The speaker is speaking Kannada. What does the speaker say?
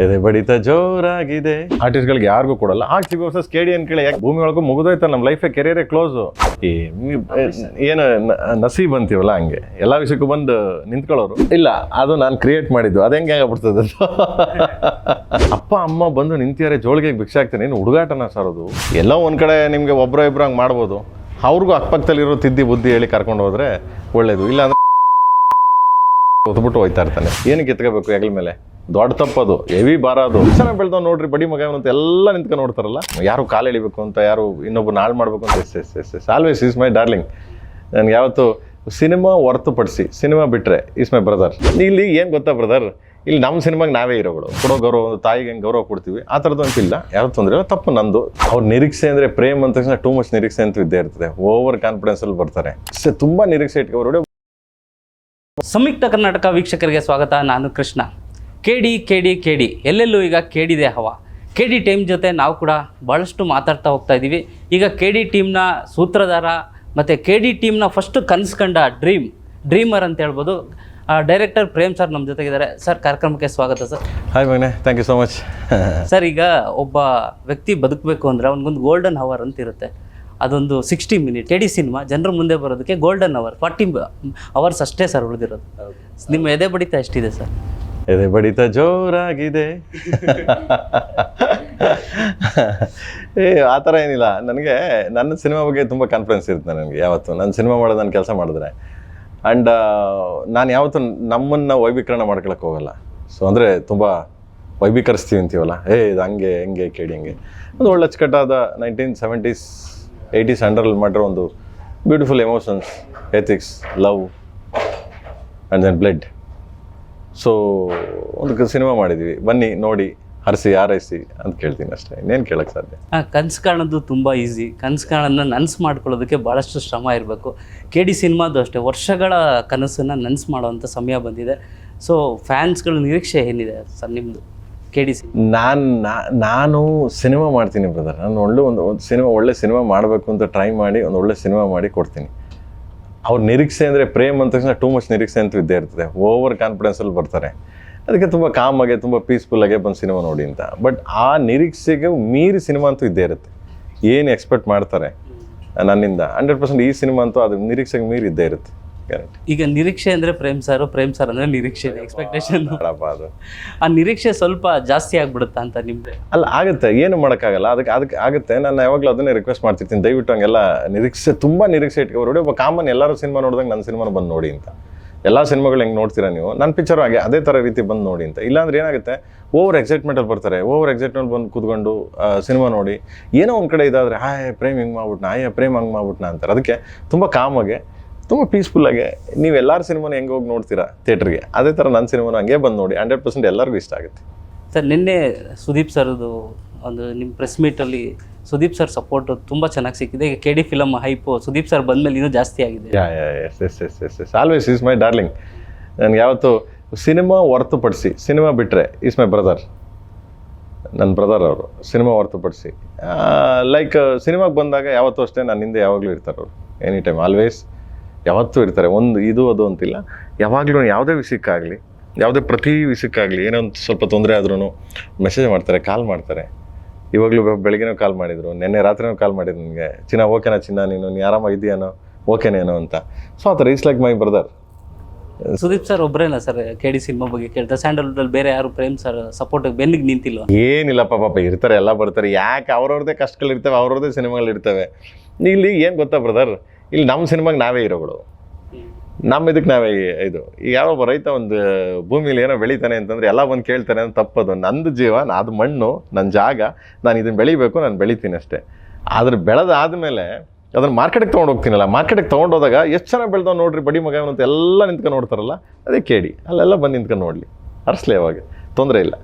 ಎದೆ ಬಡಿತ ಜೋರಾಗಿದೆ. ಆರ್ಟಿಸ್ಟ್ಗಳಿಗೆ ಯಾರಿಗೂ ಕೊಡಲ್ಲ. ಆರ್ಟಿ ವರ್ಸಸ್ ಕೆಡಿ ಅಂತ ಕೇಳಿ ಯಾಕೆ ಭೂಮಿ ಒಳಗೂ ಮುಗಿದೋಯ್ತಾರೆ, ನಮ್ಮ ಲೈಫೇ ಕೆರಿಯರೇ ಕ್ಲೋಸು. ಏನು ನಸೀಬ್ ಅಂತೀವಲ್ಲ ಹಂಗೆ ಎಲ್ಲ ವಿಷಯಕ್ಕೂ ಬಂದು ನಿಂತ್ಕೊಳ್ಳೋರು ಇಲ್ಲ. ಅದು ನಾನು ಕ್ರಿಯೇಟ್ ಮಾಡಿದ್ದು, ಅದು ಹೆಂಗೆ ಆಗ್ಬಿಡ್ತದೆ. ಅಪ್ಪ ಅಮ್ಮ ಬಂದು ನಿಂತಿಯಾರೆ ಜೋಳಿಗೆ ಭಿಕ್ಷೆ ಆಗ್ತಾನೆ, ಏನು ಹುಡುಗಾಟನ ಸರ್ ಅದು. ಎಲ್ಲೋ ಒಂದು ಕಡೆ ನಿಮಗೆ ಒಬ್ಬರೋ ಇಬ್ಬರು ಹಂಗೆ ಮಾಡ್ಬೋದು, ಅವ್ರಿಗೂ ಅಕ್ಕಪಕ್ಕದಲ್ಲಿರೋ ತಿದ್ದಿ ಬುದ್ಧಿ ಹೇಳಿ ಕರ್ಕೊಂಡು ಹೋದ್ರೆ ಒಳ್ಳೇದು. ಇಲ್ಲ ಅಂದ್ರೆ ಹೊತ್ಬಿಟ್ಟು ಹೋಯ್ತಾ ಇರ್ತಾನೆ. ಏನಕ್ಕೆ ಎತ್ಕೋಬೇಕು ಹೆಗಲ ಮೇಲೆ, ದೊಡ್ಡ ತಪ್ಪದು, ಹೆವಿ ಭಾರ ಅದು. ಚೆನ್ನಾಗಿ ಬೆಳೆದವ್ ನೋಡ್ರಿ ಬಡಿ ಮಗ ಅಂತ ಎಲ್ಲ ನಿಂತ್ಕೊಂಡು ನೋಡ್ತಾರಲ್ಲ, ಯಾರು ಕಾಲು ಎಳಿಬೇಕು ಅಂತ, ಯಾರು ಇನ್ನೊಬ್ರು ನಾಳು ಮಾಡಬೇಕು ಅಂತ. Yes always is my darling. ನನಗೆ ಯಾವತ್ತು ಸಿನಿಮಾ ಹೊರತುಪಡಿಸಿ, ಸಿನಿಮಾ ಬಿಟ್ಟರೆ ಈಸ್ ಮೈ ಬ್ರದರ್. ಇಲ್ಲಿ ಏನು ಗೊತ್ತಾ ಬ್ರದರ್, ಇಲ್ಲಿ ನಮ್ಮ ಸಿನಿಮಾಗೆ ನಾವೇ ಹೀರೋಗಳು. ಕೊಡೋ ಗೌರವ, ಒಂದು ತಾಯಿಗೆ ಹೆಂಗೆ ಗೌರವ ಕೊಡ್ತೀವಿ ಆ ಥರದ್ದು ಅಂತಿಲ್ಲ. ಯಾರು ತೊಂದರೆ ಇಲ್ಲ, ತಪ್ಪು ನಂದು. ಅವ್ರ ನಿರೀಕ್ಷೆ ಅಂದರೆ ಪ್ರೇಮ್ ಅಂತ ತಕ್ಷಣ ಟೂ ಮಚ್ ನಿರೀಕ್ಷೆ ಅಂತೂ ಇದ್ದೇ ಇರ್ತದೆ. ಓವರ್ ಕಾನ್ಫಿಡೆನ್ಸಲ್ಲಿ ಬರ್ತಾರೆ. ತುಂಬ ನಿರೀಕ್ಷೆ ಇಟ್ಕೊಬರೋಡೆ. ಸಂಯುಕ್ತ ಕರ್ನಾಟಕ ವೀಕ್ಷಕರಿಗೆ ಸ್ವಾಗತ. ನಾನು ಕೃಷ್ಣ. ಕೆಡಿ ಎಲ್ಲೆಲ್ಲೂ ಈಗ ಕೆಡಿದೆ ಹವಾ. ಕೆಡಿ ಟೀಮ್ ಜೊತೆ ನಾವು ಕೂಡ ಭಾಳಷ್ಟು ಮಾತಾಡ್ತಾ ಹೋಗ್ತಾ ಇದ್ದೀವಿ. ಈಗ ಕೆಡಿ ಟೀಮ್ನ ಸೂತ್ರಧಾರ ಮತ್ತು ಕೆಡಿ ಟೀಮ್ನ ಫಸ್ಟ್ ಕನಸ್ಕಂಡ ಡ್ರೀಮರ್ ಅಂತ ಹೇಳ್ಬೋದು, ಡೈರೆಕ್ಟರ್ ಪ್ರೇಮ್ ಸರ್ ನಮ್ಮ ಜೊತೆಗಿದ್ದಾರೆ. ಸರ್, ಕಾರ್ಯಕ್ರಮಕ್ಕೆ ಸ್ವಾಗತ ಸರ್. ಹಾಯ್ ಮಗನೆ, thank you so much. Sir, ಈಗ ಒಬ್ಬ ವ್ಯಕ್ತಿ ಬದುಕಬೇಕು ಅಂದರೆ ಅವ್ನಿಗೊಂದು ಗೋಲ್ಡನ್ ಅವರ್ ಅಂತ ಇರುತ್ತೆ. ಅದೊಂದು 60 ಮಿನಿಟ್. ಕೆಡಿ ಸಿನಿಮಾ ಜನರ ಮುಂದೆ ಬರೋದಕ್ಕೆ ಗೋಲ್ಡನ್ ಅವರ್ 40 ಅವರ್ಸ್ ಅಷ್ಟೇ ಸರ್ ಉಳಿದಿರೋದು. ನಿಮ್ಮ ಎದೆ ಬಡಿತ ಎಷ್ಟಿದೆ ಸರ್? ಎದೆ ಬಡಿತ ಜೋರಾಗಿದೆ. ಆ ಥರ ಏನಿಲ್ಲ. ನನಗೆ ನನ್ನ ಸಿನಿಮಾ ಬಗ್ಗೆ ತುಂಬ ಕಾನ್ಫಿಡೆನ್ಸ್ ಇರುತ್ತೆ. ನನಗೆ ಯಾವತ್ತು ನನ್ನ ಸಿನಿಮಾ ಮಾಡೋದು, ನಾನು ಕೆಲಸ ಮಾಡಿದ್ರೆ, ಆ್ಯಂಡ್ ನಾನು ಯಾವತ್ತು ನಮ್ಮನ್ನು ವೈಭೀಕರಣ ಮಾಡ್ಕೊಳಕ್ಕೆ ಹೋಗಲ್ಲ. ಸೊ ಅಂದರೆ ತುಂಬ ವೈಭೀಕರಿಸ್ತೀವಿ ಅಂತೀವಲ್ಲ, ಇದು ಹಂಗೆ ಹೆಂಗೆ ಕೆಡಿ ಹಂಗೆ. ಒಂದು ಒಳ್ಳೆ ಅಚ್ಚುಕಟ್ಟಾದ 1970s 80s ಅಂಡರಲ್ಲಿ ಮಾಡಿರೋ ಒಂದು beautiful emotions, ethics, love and then blood. So ಒಂದು ಸಿನಿಮಾ ಮಾಡಿದ್ದೀವಿ, ಬನ್ನಿ ನೋಡಿ, ಹರಿಸಿ ಹಾರೈಸಿ ಅಂತ ಕೇಳ್ತೀನಿ ಅಷ್ಟೇ. ಇನ್ನೇನು ಕೇಳಕ್ಕೆ ಸಾಧ್ಯ? ಕನಸು ಕಾಣೋದು ತುಂಬ ಈಸಿ. ಕನಸು ಕಾಣೋದನ್ನ ನನಸು ಮಾಡ್ಕೊಳ್ಳೋದಕ್ಕೆ ಭಾಳಷ್ಟು ಶ್ರಮ ಇರಬೇಕು. ಕೆಡಿ ಸಿನಿಮಾದು ಅಷ್ಟೇ, ವರ್ಷಗಳ ಕನಸನ್ನು ನನಸು ಮಾಡೋವಂಥ ಸಮಯ ಬಂದಿದೆ. ಸೊ ಫ್ಯಾನ್ಸ್ಗಳ ನಿರೀಕ್ಷೆ ಏನಿದೆ ಸರ್ ನಿಮ್ಮದು ಕೆಡಿ ಸಿನಿಮಾ? ನಾನು ಸಿನಿಮಾ ಮಾಡ್ತೀನಿ ಬ್ರದರ್. ನಾನು ಒಳ್ಳೆ ಸಿನಿಮಾ ಮಾಡಬೇಕು ಅಂತ ಟ್ರೈ ಮಾಡಿ ಒಂದು ಒಳ್ಳೆ ಸಿನಿಮಾ ಮಾಡಿ ಕೊಡ್ತೀನಿ. ಅವ್ರ ನಿರೀಕ್ಷೆ ಅಂದರೆ ಪ್ರೇಮ್ ಅಂತ ತಕ್ಷಣ ಟೂ ಮಚ್ ನಿರೀಕ್ಷೆ ಅಂತೂ ಇದ್ದೇ ಇರ್ತದೆ. ಓವರ್ ಕಾನ್ಫಿಡೆನ್ಸಲ್ಲಿ ಬರ್ತಾರೆ. ಅದಕ್ಕೆ ತುಂಬ ಕಾಮಾಗೆ, ತುಂಬ ಪೀಸ್ಫುಲ್ಲಾಗೆ ಬಂದು ಸಿನಿಮಾ ನೋಡಿ ಅಂತ. ಬಟ್ ಆ ನಿರೀಕ್ಷೆಗೆ ಮೀರಿ ಸಿನಿಮಾ ಅಂತೂ ಇದ್ದೇ ಇರುತ್ತೆ. ಏನು ಎಕ್ಸ್ಪೆಕ್ಟ್ ಮಾಡ್ತಾರೆ ನನ್ನಿಂದ 100% ಈ ಸಿನಿಮಾ ಅಂತೂ ಅದು ನಿರೀಕ್ಷೆಗೆ ಮೀರಿ ಇದ್ದೇ ಇರುತ್ತೆ, ಗ್ಯಾರಂಟಿ. ಈಗ ನಿರೀಕ್ಷೆ ಅಂದರೆ ಪ್ರೇಮ್ ಸರ್ ಅಂದರೆ ನಿರೀಕ್ಷೆ, ಎಕ್ಸ್ಪೆಕ್ಟೇಷನ್. ಅದು ಆ ನಿರೀಕ್ಷೆ ಸ್ವಲ್ಪ ಜಾಸ್ತಿ ಆಗ್ಬಿಡುತ್ತಾ ಅಂತ ನಿಮ್ಮದು? ಅಲ್ಲ, ಆಗುತ್ತೆ, ಏನು ಮಾಡೋಕ್ಕಾಗಲ್ಲ. ಅದಕ್ಕೆ ಆಗುತ್ತೆ. ನಾನು ಯಾವಾಗಲೂ ಅದನ್ನೇ ರಿಕ್ವೆಸ್ಟ್ ಮಾಡ್ತಿರ್ತೀನಿ, ದಯವಿಟ್ಟು ಹಂಗೆಲ್ಲ ತುಂಬ ನಿರೀಕ್ಷೆ ಇಟ್ಕೊಬರೋಡಿ. ಒಬ್ಬ ಕಾಮನ್ ಎಲ್ಲರೂ ಸಿನಿಮಾ ನೋಡಿದಾಗ ನನ್ನ ಸಿನಿಮಾನ ಬಂದು ನೋಡಿ ಅಂತ. ಎಲ್ಲ ಸಿನಿಮಾಗಳು ಹೆಂಗೆ ನೋಡ್ತೀರಾ ನೀವು, ನನ್ನ ಪಿಕ್ಚರ್ ಹಾಗೆ ಅದೇ ಥರ ರೀತಿ ಬಂದು ನೋಡಿ ಅಂತ. ಇಲ್ಲಾಂದ್ರೆ ಏನಾಗುತ್ತೆ, ಓವರ್ ಎಕ್ಸೈಟ್ಮೆಂಟಲ್ಲಿ ಬರ್ತಾರೆ. ಓವರ್ ಎಕ್ಸೈಟ್ಮೆಂಟ್ ಬಂದು ಕೂತ್ಕೊಂಡು ಸಿನಿಮಾ ನೋಡಿ ಏನೋ ಒಂದು ಕಡೆ ಇದಾದರೆ ಪ್ರೇಮ್ ಹಿಂಗೆ ಮಾಡ್ಬಿಟ್ನಾ, ಪ್ರೇಮ್ ಹಂಗೆ ಮಾಡ್ಬಿಟ್ನಾ ಅಂತಾರೆ. ಅದಕ್ಕೆ ತುಂಬ ಕಾಮಾಗೆ, ತುಂಬ ಪೀಸ್ಫುಲ್ಲಾಗೆ ನೀವೆಲ್ಲರ ಸಿನಿಮಾನ ಹೆಂಗೆ ಹೋಗಿ ನೋಡ್ತೀರಾ ಥಿಯೇಟ್ರಿಗೆ, ಅದೇ ಥರ ನನ್ನ ಸಿನಿಮಾನ ಹಂಗೆ ಬಂದು ನೋಡಿ. 100% ಎಲ್ಲರಿಗೂ ಇಷ್ಟ ಆಗುತ್ತೆ. ಸರ್, ನಿನ್ನೆ ಸುದೀಪ್ ಸರ್ದು ಒಂದು ನಿಮ್ಮ ಪ್ರೆಸ್ ಮೀಟಲ್ಲಿ ಸುದೀಪ್ ಸರ್ ಸಪೋರ್ಟು ತುಂಬ ಚೆನ್ನಾಗಿ ಸಿಕ್ಕಿದೆ. ಈಗ KD film hype Sudeep sir ಬಂದಮೇಲೆ ಇನ್ನೂ ಜಾಸ್ತಿ ಆಗಿದೆ. Yes always is my darling. ನನಗೆ ಯಾವತ್ತು ಸಿನಿಮಾ ಹೊರತುಪಡಿಸಿ, ಸಿನಿಮಾ ಬಿಟ್ಟರೆ ಈಸ್ ಮೈ ಬ್ರದರ್. ನನ್ನ ಬ್ರದರ್ ಅವರು. ಸಿನಿಮಾ ಹೊರತುಪಡಿಸಿ ಲೈಕ್ ಸಿನಿಮಾಗೆ ಬಂದಾಗ ಯಾವತ್ತೂ ಅಷ್ಟೇ ನನ್ನ ಹಿಂದೆ ಯಾವಾಗಲೂ ಇರ್ತಾರೆ ಅವರು. ಎನಿ ಟೈಮ್ ಆಲ್ವೇಸ್ ಯಾವತ್ತೂ ಇರ್ತಾರೆ. ಒಂದು ಇದು ಅದು ಅಂತಿಲ್ಲ, ಯಾವಾಗಲೂ ಯಾವುದೇ ವಿಷಯಕ್ಕಾಗಲಿ, ಯಾವುದೇ ಪ್ರತಿ ವಿಷಯಕ್ಕಾಗಲಿ ಏನೋ ಒಂದು ಸ್ವಲ್ಪ ತೊಂದರೆ ಆದ್ರೂ ಮೆಸೇಜ್ ಮಾಡ್ತಾರೆ, ಕಾಲ್ ಮಾಡ್ತಾರೆ. ಇವಾಗಲೂ ಬೆಳಗ್ಗೆನೂ ಕಾಲ್ ಮಾಡಿದರು, ನಿನ್ನೆ ರಾತ್ರಿನೂ ಕಾಲ್ ಮಾಡಿದ್ರು ನನಗೆ, ಚಿನ್ನ ಓಕೆನಾ, ಚಿನ್ನ ನೀನು ಆರಾಮಾಗಿದ್ದೀಯಾನೋ, ಓಕೆನೇನೋ ಅಂತ. ಸೊ ಆ ಥರ is like my brother. Sudeep sir ಒಬ್ಬರೇನಾ ಸರ್ ಕೆಡಿ ಸಿನಿಮಾ ಬಗ್ಗೆ ಕೇಳ್ತಾರೆ? ಸ್ಯಾಂಡಲ್ವುಡ್ಡಲ್ಲಿ ಬೇರೆ ಯಾರು ಪ್ರೇಮ್ ಸರ್ ಸಪೋರ್ಟಿಗೆ ಬೆನ್ನಿಗೆ ನಿಂತಿಲ್ವ? ಏನಿಲ್ಲಪ್ಪ, ಪಾಪ ಇರ್ತಾರೆ, ಎಲ್ಲ ಬರ್ತಾರೆ. ಯಾಕೆ ಅವ್ರವ್ರದ್ದೇ ಕಷ್ಟಗಳಿರ್ತವೆ, ಅವ್ರವ್ರದ್ದೇ ಸಿನಿಮಾಗಳಿರ್ತವೆ. ಇಲ್ಲಿ ಏನು ಗೊತ್ತಾ ಬ್ರದರ್, ಇಲ್ಲಿ ನಮ್ಮ ಸಿನಿಮಾಗೆ ನಾವೇ ಹೀರೋಗಳು, ನಮ್ಮ ಇದಕ್ಕೆ ನಾವೇ ಇದು. ಈಗ ಯಾವೊಬ್ಬ ರೈತ ಒಂದು ಭೂಮಿಲಿ ಏನೋ ಬೆಳಿತಾನೆ ಅಂತಂದರೆ ಎಲ್ಲ ಬಂದು ಕೇಳ್ತಾನೆ ಅಂತ ತಪ್ಪದು. ನಂದು ಜೀವ, ಅದು ಮಣ್ಣು, ನನ್ನ ಜಾಗ, ನಾನು ಇದನ್ನು ಬೆಳಿಬೇಕು, ನಾನು ಬೆಳಿತೀನಿ ಅಷ್ಟೇ. ಆದರೆ ಬೆಳೆದಾದ್ಮೇಲೆ ಅದನ್ನು ಮಾರ್ಕೆಟಿಗೆ ತೊಗೊಂಡೋಗ್ತೀನಲ್ಲ, ಮಾರ್ಕೆಟಿಗೆ ತೊಗೊಂಡೋದಾಗ ಎಷ್ಟು ಚೆನ್ನಾಗಿ ಬೆಳೆದವ್ ನೋಡ್ರಿ ಬಡಿ ಮಗ ಅಂತ ಎಲ್ಲ ನಿಂತ್ಕೊಂಡು ನೋಡ್ತಾರಲ್ಲ, ಅದೇ ಕೆಡಿ. ಅಲ್ಲೆಲ್ಲ ಬಂದು ನಿಂತ್ಕೊಂಡು ನೋಡಲಿ, ಅರ್ಸ್ಲಿ, ಅವಾಗ ತೊಂದರೆ ಇಲ್ಲ.